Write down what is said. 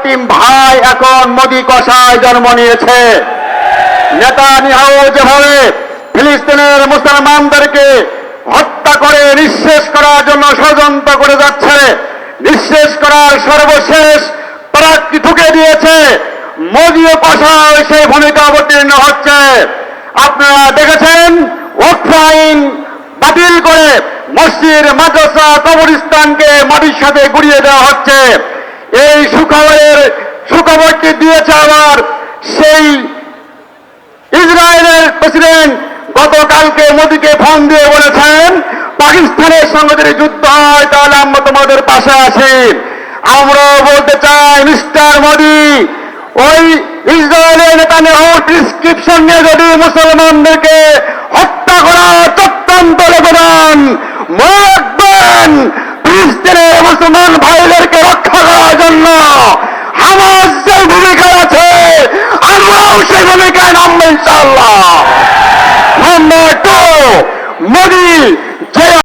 অন্তিম ভাই এখন মোদি কষায় জন্ম নিয়েছে। নেতানিয়াহু যেভাবে ফিলিস্তিনের মুসলমানদেরকে হত্যা করে নিঃশেষ করার জন্য ষড়যন্ত্র করে যাচ্ছে, নিঃশেষ করার সর্বশেষ পরাগটি ঠুকে দিয়েছে, মোদিও কষায় সেই ভূমিকা অবতীর্ণ হচ্ছে। আপনারা দেখেছেন ওয়াকফ আইন বাতিল করে মসজিদ, মাদ্রাসা, কবরস্থানকে মাটির সাথে গুড়িয়ে দেওয়া হচ্ছে। এই সুখবরটি দিয়েছে আবার সেই ইসরায়েলের প্রেসিডেন্ট গতকালকে মোদিকে ফোন দিয়ে বলেছেন, পাকিস্তানের সঙ্গে যদি যুদ্ধ হয় তাহলে আমরা তোমাদের পাশে আছি। আমরা বলতে চাই মিস্টার মোদি, ওই ইসরায়েলের নেতানিয়াহুর প্রেসক্রিপশন নিয়ে যদি মুসলমানদেরকে হত্যা করার চক্রান্ত লেগে দেন, মনে রাখবেন ফিলিস্তিনের মুসলমান ভাইদেরকে রক্ষা করার জন্য হামাস যে ভূমিকা আছে, আমরাও সেই ভূমিকায় নামবো ইনশাআল্লাহ। নাম্বার 2, মোদি যে